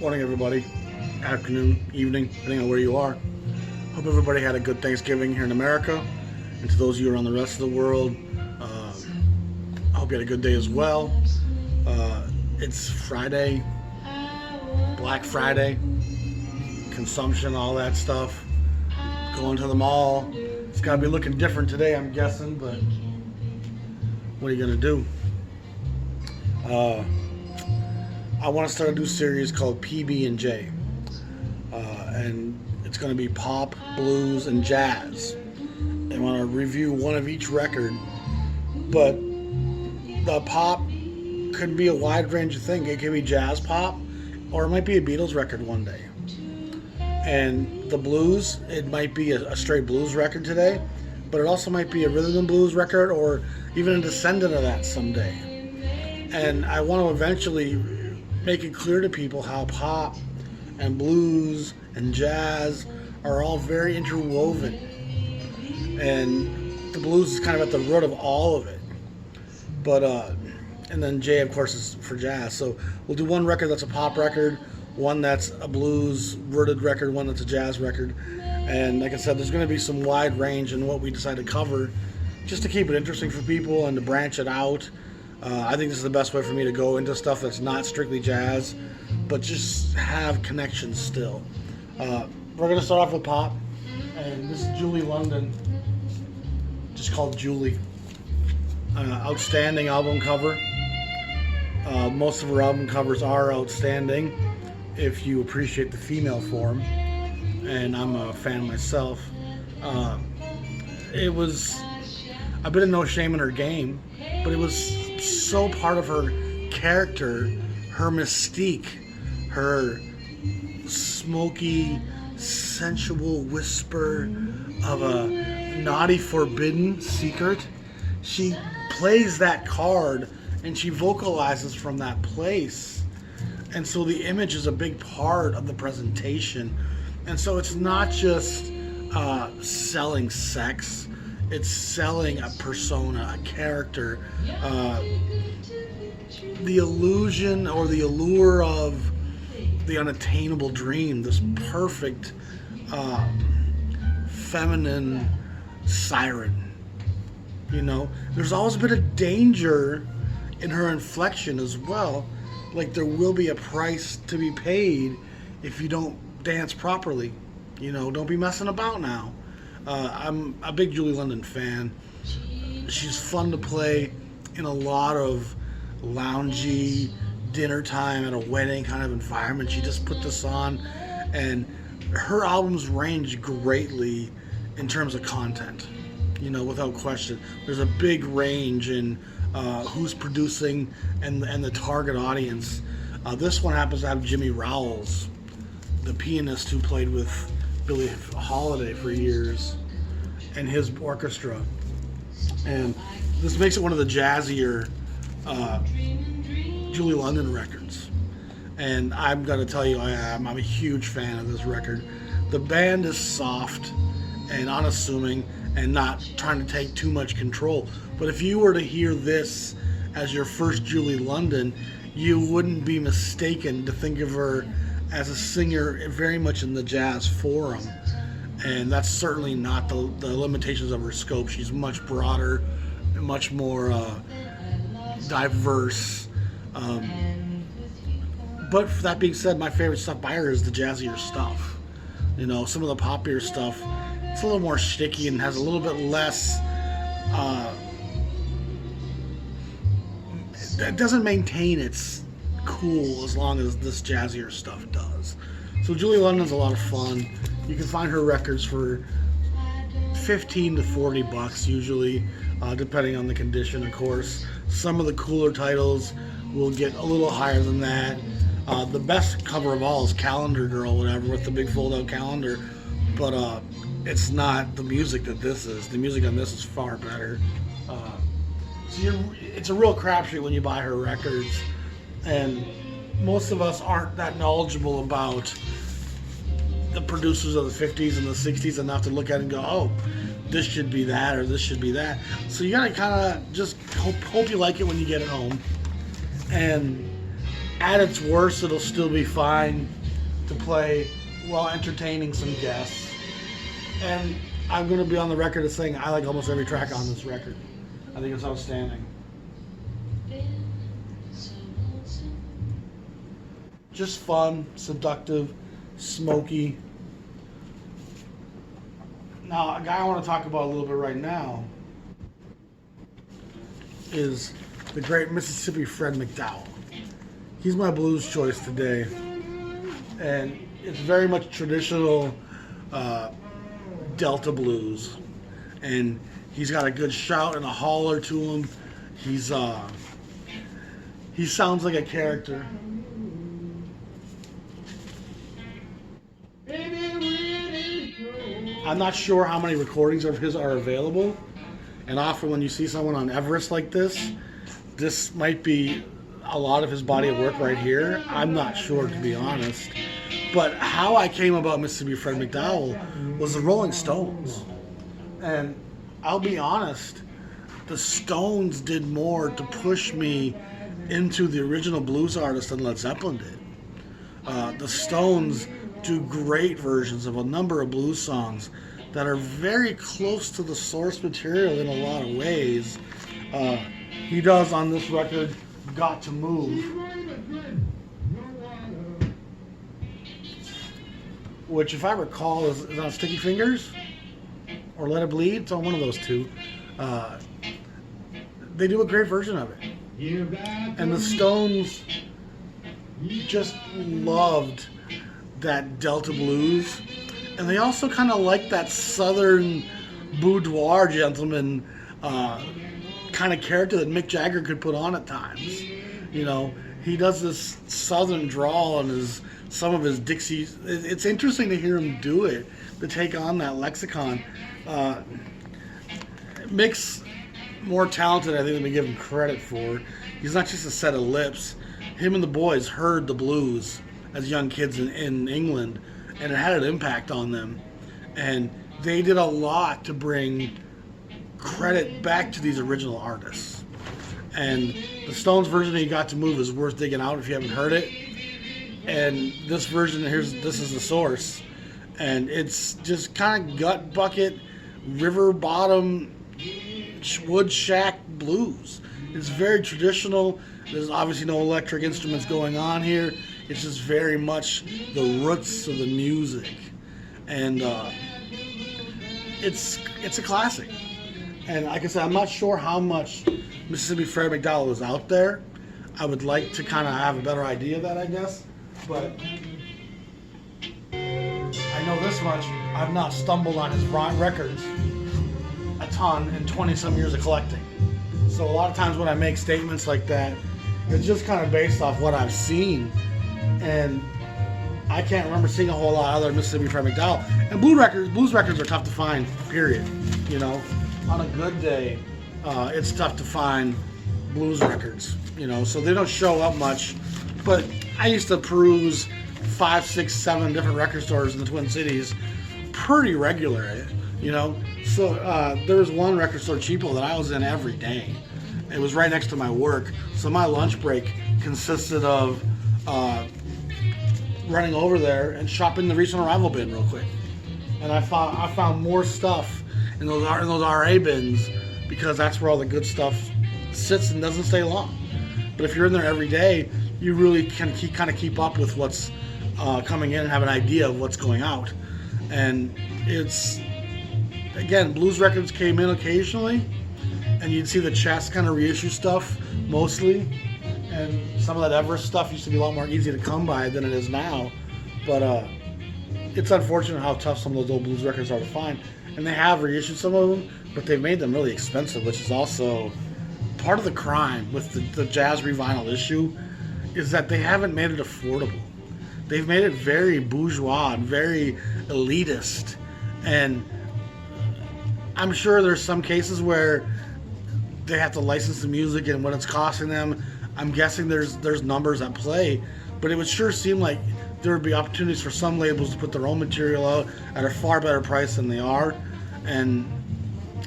Morning, everybody. Afternoon, evening, depending on where you are. Hope everybody had a good Thanksgiving here in America. And to those of you around the rest of the world, I hope you had a good day as well. It's Friday, Black Friday, consumption, all that stuff. Going to the mall. It's got to be looking different today, I'm guessing, but what are you going to do? I want to start a new series called PB&J, and it's going to be pop, blues, and jazz. I want to review one of each record, but the pop could be a wide range of things. It could be jazz pop, or it might be a Beatles record one day. And the blues, it might be a straight blues record today, but it also might be a rhythm and blues record, or even a descendant of that someday. And I want to eventually make it clear to people how pop and blues and jazz are all very interwoven. And the blues is kind of at the root of all of it. But, and then J, of course, is for jazz. So we'll do one record that's a pop record, one that's a blues rooted record, one that's a jazz record. And like I said, there's going to be some wide range in what we decide to cover, just to keep it interesting for people and to branch it out. I think this is the best way for me to go into stuff that's not strictly jazz, but just have connections still. We're going to start off with pop, and this is Julie London, just called Julie. Outstanding album cover. Most of her album covers are outstanding if you appreciate the female form, and I'm a fan myself. It was a bit of no shame in her game, but it was so part of her character, her mystique, her smoky, sensual whisper of a naughty, forbidden secret. She plays that card and she vocalizes from that place. And so the image is a big part of the presentation. And so it's not just selling sex. It's selling a persona, a character, the illusion or the allure of the unattainable dream, this perfect feminine siren. You know, there's always a bit of danger in her inflection as well. Like there will be a price to be paid if you don't dance properly. You know, don't be messing about now. I'm a big Julie London fan. She's fun to play in a lot of loungy, dinner time at a wedding kind of environment. She just put this on, and her albums range greatly in terms of content, you know, without question. There's a big range in who's producing and the target audience. This one happens to have Jimmy Rowles, the pianist who played with Billie Holiday for years, and his orchestra. And this makes it one of the jazzier Julie London records. And I'm going to tell you, I'm a huge fan of this record. The band is soft and unassuming and not trying to take too much control. But if you were to hear this as your first Julie London, you wouldn't be mistaken to think of her as a singer very much in the jazz forum. And that's certainly not the limitations of her scope. She's much broader, much more diverse. But for that being said, my favorite stuff by her is the jazzier stuff. You know, some of the poppier stuff, it's a little more shticky and has a little bit less. It doesn't maintain its cool as long as this jazzier stuff does. So Julie London's a lot of fun. You can find her records for $15 to $40 usually, depending on the condition, of course. Some of the cooler titles will get a little higher than that. The best cover of all is Calendar Girl, whatever, with the big fold-out calendar. But it's not the music that this is. The music on this is far better. It's a real crapshoot when you buy her records. And most of us aren't that knowledgeable about the producers of the 50s and the 60s enough to look at it and go, oh, this should be that or this should be that. So you gotta kind of just hope you like it when you get it home. And at its worst, it'll still be fine to play while entertaining some guests. And I'm going to be on the record as saying I like almost every track on this record. I think it's outstanding. Just fun, seductive, smoky. Now, a guy I want to talk about a little bit right now is the great Mississippi Fred McDowell. He's my blues choice today. And it's very much traditional Delta blues. And he's got a good shout and a holler to him. He sounds like a character. I'm not sure how many recordings of his are available, and often when you see someone on Everest like this might be a lot of his body of work right here. I'm not sure, to be honest. But how I came about Mississippi Fred McDowell was the Rolling Stones. And I'll be honest, the Stones did more to push me into the original blues artist than Led Zeppelin did. The Stones do great versions of a number of blues songs that are very close to the source material in a lot of ways. He does on this record, Got to Move, which if I recall is on Sticky Fingers or Let It Bleed. It's on one of those two. They do a great version of it. And the Stones just loved that Delta blues, and they also kind of like that southern boudoir gentleman kind of character that Mick Jagger could put on at times. You know, he does this southern drawl and some of his Dixie. It's interesting to hear him do it, to take on that lexicon. Mick's more talented, I think, than we give him credit for. He's not just a set of lips. Him and the boys heard the blues as young kids in England, and it had an impact on them. And they did a lot to bring credit back to these original artists. And the Stones version that You Got to Move is worth digging out if you haven't heard it. And this version, this is the source. And it's just kind of gut bucket, river bottom, wood shack blues. It's very traditional. There's obviously no electric instruments going on here. It's just very much the roots of the music. And it's a classic. And like I said, I'm not sure how much Mississippi Fred McDowell is out there. I would like to kind of have a better idea of that, I guess. But I know this much. I've not stumbled on his records a ton in 20-some years of collecting. So a lot of times when I make statements like that, it's just kind of based off what I've seen. And I can't remember seeing a whole lot other than Mississippi Fred McDowell. And blues records are tough to find, period. You know, on a good day, it's tough to find blues records. You know, so they don't show up much. But I used to peruse 5, 6, 7 different record stores in the Twin Cities pretty regularly. You know, so there was one record store, Cheapo, that I was in every day. It was right next to my work, so my lunch break consisted of running over there and shopping the recent arrival bin real quick. And I found more stuff in those RA bins because that's where all the good stuff sits and doesn't stay long. But if you're in there every day, you really can keep up with what's coming in and have an idea of what's going out. And it's, again, blues records came in occasionally, and you'd see the Chess kind of reissue stuff mostly, and some of that Everest stuff used to be a lot more easy to come by than it is now. But it's unfortunate how tough some of those old blues records are to find. And they have reissued some of them, but they've made them really expensive, which is also part of the crime with the Jazz Revinyl issue, is that they haven't made it affordable. They've made it very bourgeois and very elitist. And I'm sure there's some cases where they have to license the music and what it's costing them. I'm guessing there's numbers at play, but it would sure seem like there would be opportunities for some labels to put their own material out at a far better price than they are. And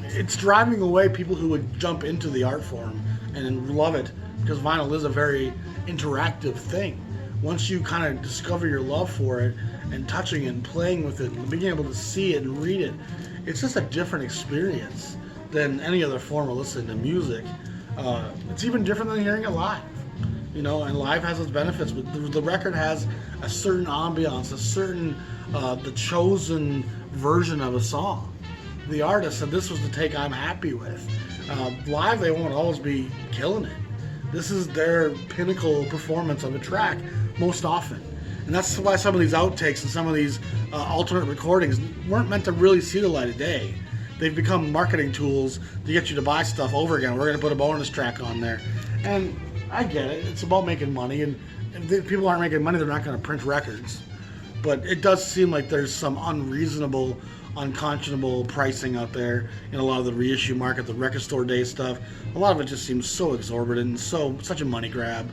it's driving away people who would jump into the art form and love it because vinyl is a very interactive thing. Once you kind of discover your love for it and touching it and playing with it and being able to see it and read it, it's just a different experience than any other form of listening to music. It's even different than hearing it live, and live has its benefits, but the record has a certain ambiance, a certain, the chosen version of a song. The artist said this was the take I'm happy with. Live, they won't always be killing it. This is their pinnacle performance of a track most often. And that's why some of these outtakes and some of these alternate recordings weren't meant to really see the light of day. They've become marketing tools to get you to buy stuff over again. We're going to put a bonus track on there. And I get it. It's about making money. And if people aren't making money, they're not going to print records. But it does seem like there's some unreasonable, unconscionable pricing out there in a lot of the reissue market, the record store day stuff. A lot of it just seems so exorbitant and such a money grab.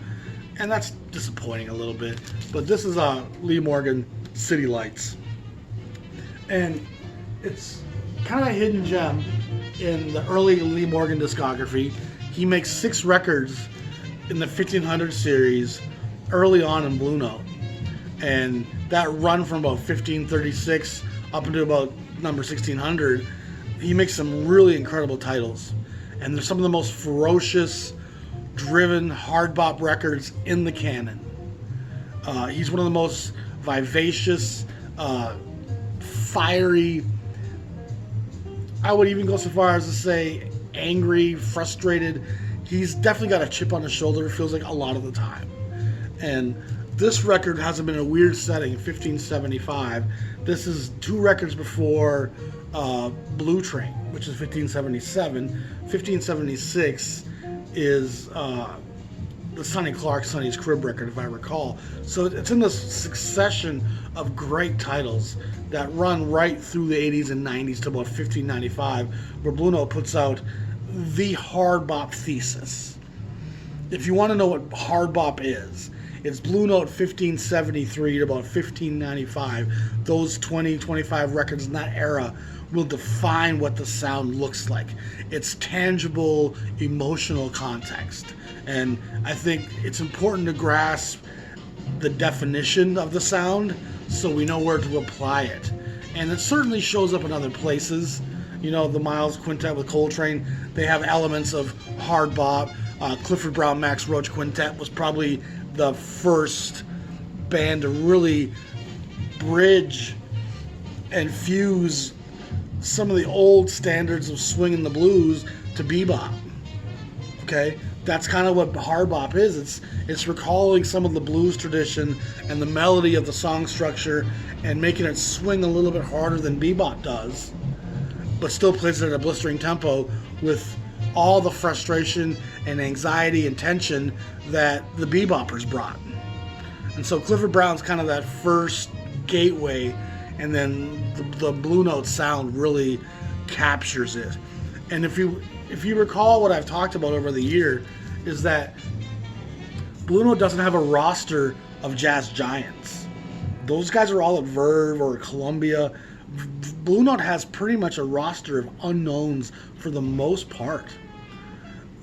And that's disappointing a little bit. But this is Lee Morgan, City Lights. And it's kind of a hidden gem in the early Lee Morgan discography. He makes 6 records in the 1500 series early on in Blue Note. And that run from about 1536 up into about number 1600, he makes some really incredible titles. And they're some of the most ferocious, driven, hard bop records in the canon. He's one of the most vivacious, fiery, I would even go so far as to say angry, frustrated. He's definitely got a chip on his shoulder, it feels like, a lot of the time. And this record hasn't been in a weird setting, 1575. This is 2 records before Blue Train, which is 1577. 1576 is the Sonny Clark, Sonny's Crib record, if I recall. So it's in this succession of great titles that run right through the 80s and 90s to about 1595, where Blue Note puts out the hard bop thesis. If you want to know what hard bop is, it's Blue Note 1573 to about 1595. Those 20, 25 records in that era will define what the sound looks like. It's tangible, emotional context. And I think it's important to grasp the definition of the sound so we know where to apply it. And it certainly shows up in other places. The Miles Quintet with Coltrane, they have elements of hard bop. Clifford Brown Max Roach Quintet was probably the first band to really bridge and fuse some of the old standards of swing and the blues to bebop. Okay, that's kind of what hard bop is. It's recalling some of the blues tradition and the melody of the song structure and making it swing a little bit harder than bebop does, but still plays it at a blistering tempo with all the frustration and anxiety and tension that the beboppers brought. And so Clifford Brown's kind of that first gateway, and then the Blue Note sound really captures it. And if you recall what I've talked about over the year, is that Blue Note doesn't have a roster of jazz giants. Those guys are all at Verve or Columbia. Blue Note has pretty much a roster of unknowns for the most part.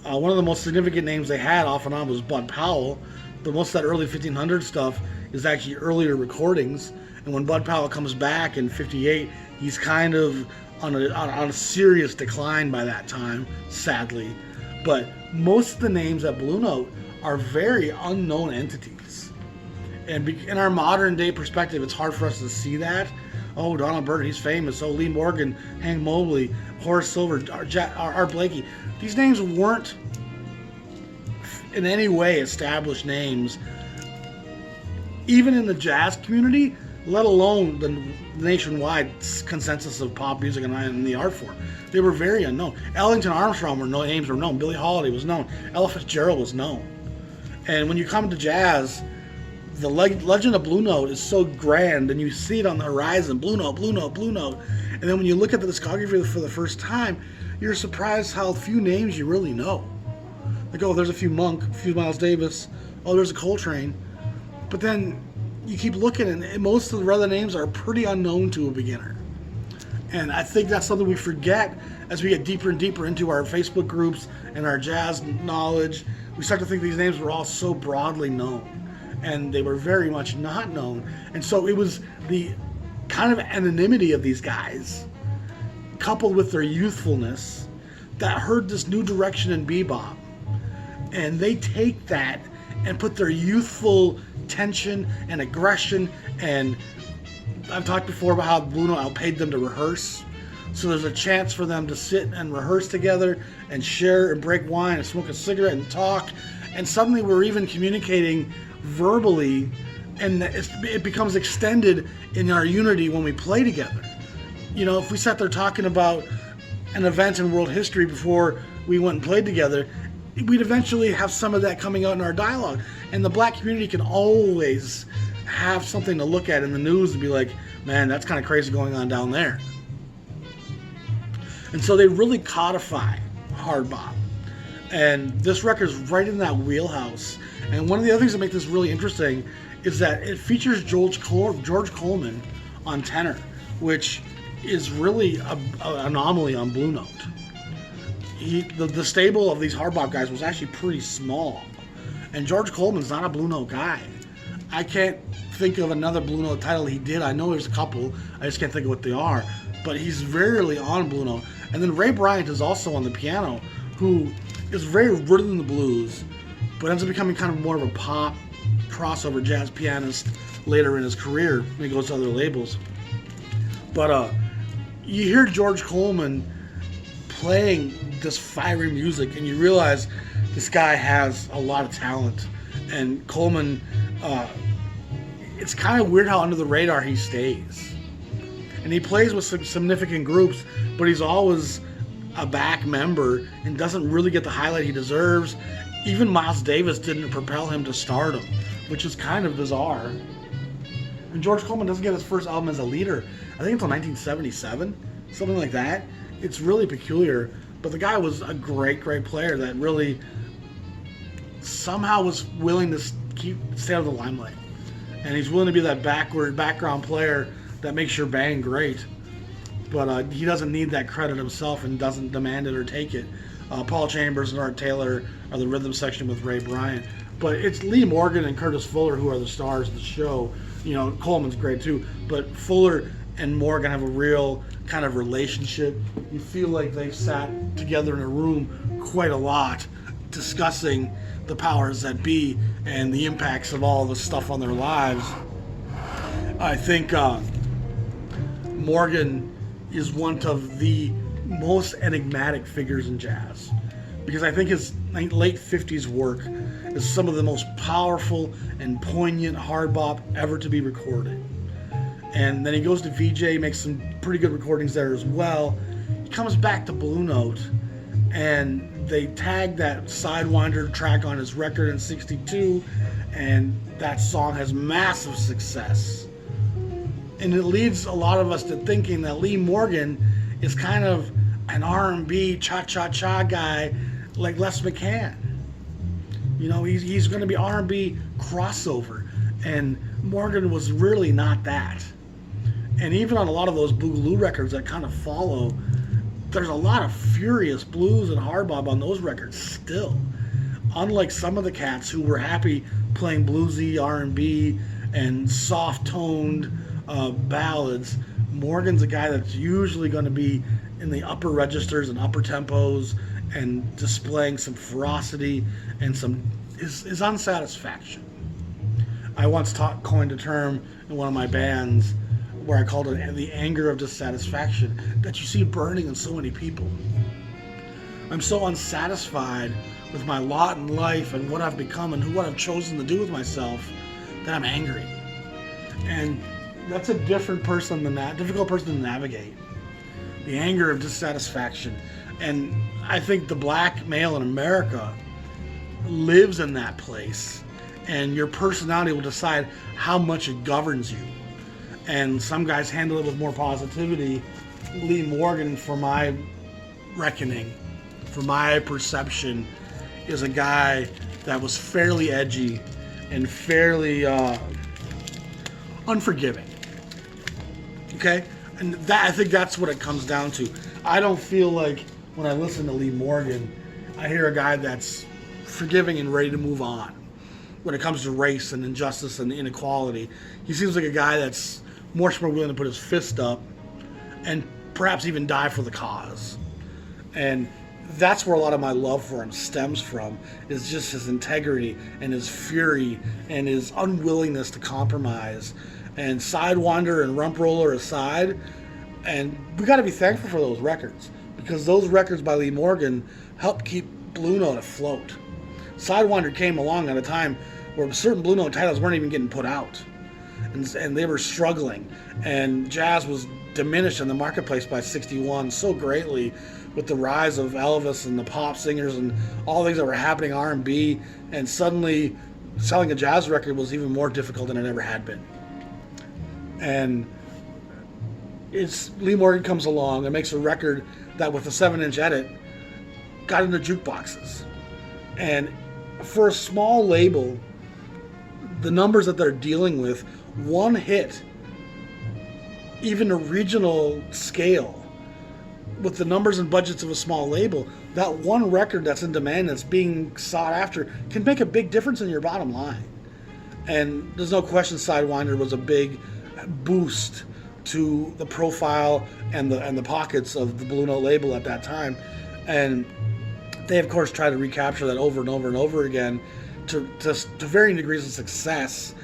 One of the most significant names they had off and on was Bud Powell, but most of that early 1500 stuff is actually earlier recordings. And when Bud Powell comes back in 58, he's kind of on a serious decline by that time, sadly. But most of the names at Blue Note are very unknown entities. And in our modern day perspective, it's hard for us to see that. Oh, Donald Byrd, he's famous. Oh, Lee Morgan, Hank Mobley, Horace Silver, Art Blakey. These names weren't in any way established names, even in the jazz community, let alone the nationwide consensus of pop music and the art form. They were very unknown. Ellington Armstrong names were known. Billie Holiday was known. Ella Fitzgerald was known. And when you come to jazz, the legend of Blue Note is so grand, and you see it on the horizon, Blue Note, Blue Note, Blue Note. And then when you look at the discography for the first time, you're surprised how few names you really know. Like, oh, there's a few Monk, a few Miles Davis, oh, there's a Coltrane. But then you keep looking, and most of the other names are pretty unknown to a beginner. And I think that's something we forget as we get deeper and deeper into our Facebook groups and our jazz knowledge. We start to think these names were all so broadly known, and they were very much not known. And so it was the kind of anonymity of these guys, coupled with their youthfulness, that heard this new direction in bebop. And they take that and put their youthful tension and aggression, and I've talked before about how Blue Note outpaid them to rehearse. So there's a chance for them to sit and rehearse together and share and break wine and smoke a cigarette and talk. And suddenly we're even communicating verbally, and it becomes extended in our unity when we play together. You know, if we sat there talking about an event in world history before we went and played together, we'd eventually have some of that coming out in our dialogue. And the black community can always have something to look at in the news and be like, man, that's kind of crazy going on down there. And so they really codify hard bop. And this record's right in that wheelhouse. And one of the other things that make this really interesting is that it features George Coleman on tenor, which is really an anomaly on Blue Note. The stable of these hard bop guys was actually pretty small. And George Coleman's not a Blue Note guy. I can't think of another Blue Note title he did. I know there's a couple. I just can't think of what they are. But he's rarely on Blue Note. And then Ray Bryant is also on the piano, who is very rooted in the blues, but ends up becoming kind of more of a pop crossover jazz pianist later in his career when he goes to other labels. But you hear George Coleman playing this fiery music, and you realize this guy has a lot of talent. And Coleman, it's kind of weird how under the radar he stays. And he plays with some significant groups, but he's always a back member and doesn't really get the highlight he deserves. Even Miles Davis didn't propel him to stardom, which is kind of bizarre. And George Coleman doesn't get his first album as a leader, I think until 1977, something like that. It's really peculiar, but the guy was a great player that really somehow was willing to stay out of the limelight. And he's willing to be that background player that makes your band great. But he doesn't need that credit himself and doesn't demand it or take it. Paul Chambers and Art Taylor are the rhythm section with Ray Bryant. But it's Lee Morgan and Curtis Fuller who are the stars of the show. You know, Coleman's great too. But Fuller and Morgan have a real kind of relationship. You feel like they've sat together in a room quite a lot discussing the powers that be and the impacts of all the stuff on their lives. I think Morgan is one of the most enigmatic figures in jazz, because I think his late 50s work is some of the most powerful and poignant hard bop ever to be recorded. And then he goes to VJ, makes some pretty good recordings there as well. He comes back to Blue Note, and they tag that Sidewinder track on his record in '62, and that song has massive success. And it leads a lot of us to thinking that Lee Morgan is kind of an R&B cha-cha-cha guy like Les McCann. You know, he's going to be R&B crossover, and Morgan was really not that. And even on a lot of those Boogaloo records that kind of follow, there's a lot of furious blues and hard bop on those records still. Unlike some of the cats who were happy playing bluesy R&B and soft-toned ballads, Morgan's a guy that's usually going to be in the upper registers and upper tempos and displaying some ferocity and his unsatisfaction. I once coined a term in one of my bands where I called it the anger of dissatisfaction that you see burning in so many people. I'm so unsatisfied with my lot in life and what I've become and what I've chosen to do with myself that I'm angry. And that's a difficult person to navigate. The anger of dissatisfaction. And I think the black male in America lives in that place, and your personality will decide how much it governs you. And some guys handle it with more positivity. Lee Morgan, for my reckoning, for my perception, is a guy that was fairly edgy and fairly unforgiving. Okay? And that, I think that's what it comes down to. I don't feel like when I listen to Lee Morgan, I hear a guy that's forgiving and ready to move on. When it comes to race and injustice and inequality, he seems like a guy that's much more willing to put his fist up and perhaps even die for the cause. And that's where a lot of my love for him stems from, is just his integrity and his fury and his unwillingness to compromise. And Sidewinder and Rump Roller aside, and we got to be thankful for those records, because those records by Lee Morgan helped keep Blue Note afloat. Sidewinder came along at a time where certain Blue Note titles weren't even getting put out, and they were struggling, and jazz was diminished in the marketplace by 61 so greatly with the rise of Elvis and the pop singers and all things that were happening, R&B, and suddenly selling a jazz record was even more difficult than it ever had been. And Lee Morgan comes along and makes a record that, with a 7-inch edit, got into jukeboxes. And for a small label, the numbers that they're dealing with, one hit, even a regional scale, with the numbers and budgets of a small label, that one record that's in demand, that's being sought after, can make a big difference in your bottom line. And there's no question Sidewinder was a big boost to the profile and the pockets of the Blue Note label at that time. And they, of course, try to recapture that over and over and over again to varying degrees of success.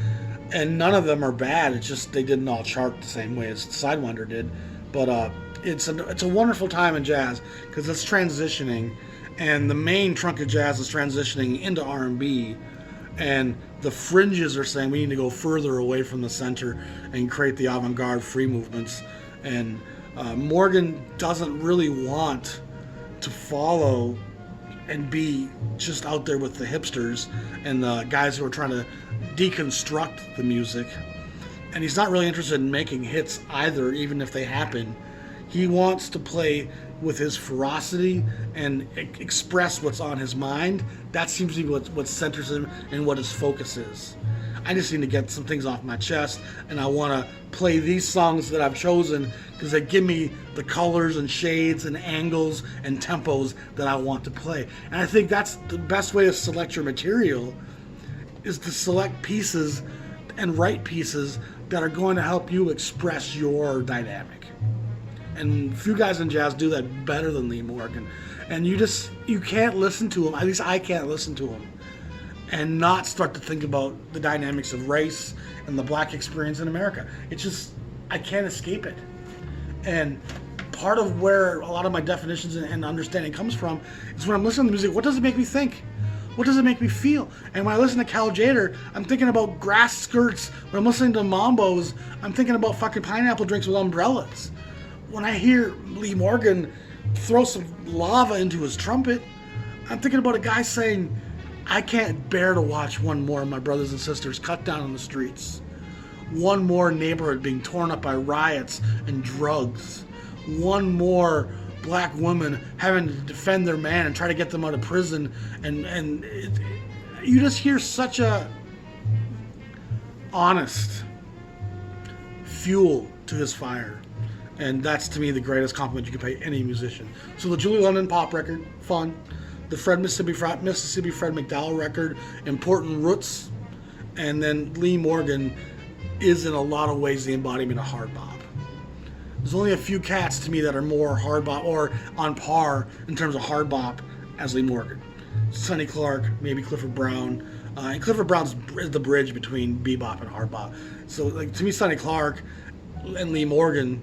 And none of them are bad. It's just they didn't all chart the same way as Sidewinder did. But it's a wonderful time in jazz because it's transitioning, and the main trunk of jazz is transitioning into R&B, and the fringes are saying we need to go further away from the center and create the avant-garde free movements. And Morgan doesn't really want to follow and be just out there with the hipsters and the guys who are trying to deconstruct the music. And he's not really interested in making hits either, even if they happen. He wants to play with his ferocity and express what's on his mind. That seems to be what centers him and what his focus is. I just need to get some things off my chest, and I want to play these songs that I've chosen because they give me the colors and shades and angles and tempos that I want to play. And I think that's the best way to select your material, is to select pieces and write pieces that are going to help you express your dynamic. And few guys in jazz do that better than Lee Morgan. And you can't listen to him, at least I can't listen to him, and not start to think about the dynamics of race and the black experience in America. It's just, I can't escape it. And part of where a lot of my definitions and understanding comes from is when I'm listening to music, what does it make me think? What does it make me feel? And when I listen to Cal Jader, I'm thinking about grass skirts. When I'm listening to Mambos, I'm thinking about fucking pineapple drinks with umbrellas. When I hear Lee Morgan throw some lava into his trumpet, I'm thinking about a guy saying, I can't bear to watch one more of my brothers and sisters cut down on the streets. One more neighborhood being torn up by riots and drugs. One more black woman having to defend their man and try to get them out of prison. And you just hear such a honest fuel to his fire. And that's, to me, the greatest compliment you can pay any musician. So the Julie London pop record, fun. The Mississippi Fred McDowell record, important roots. And then Lee Morgan is, in a lot of ways, the embodiment of hard bop. There's only a few cats, to me, that are more hard bop or on par in terms of hard bop as Lee Morgan. Sonny Clark, maybe Clifford Brown. And Clifford Brown's the bridge between bebop and hard bop. So, to me, Sonny Clark and Lee Morgan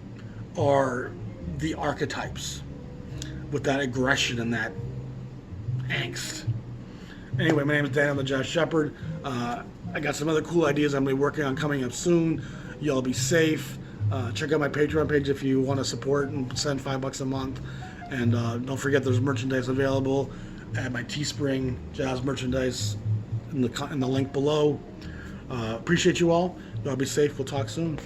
are the archetypes with that aggression and that angst. Anyway, my name is Dan. I'm the Jazz Shepherd. I got some other cool ideas I'm going to be working on coming up soon. Y'all be safe. Check out my Patreon page if you want to support and send $5 a month. And don't forget there's merchandise available at my Teespring Jazz merchandise in the link below. Appreciate you all. Y'all be safe. We'll talk soon.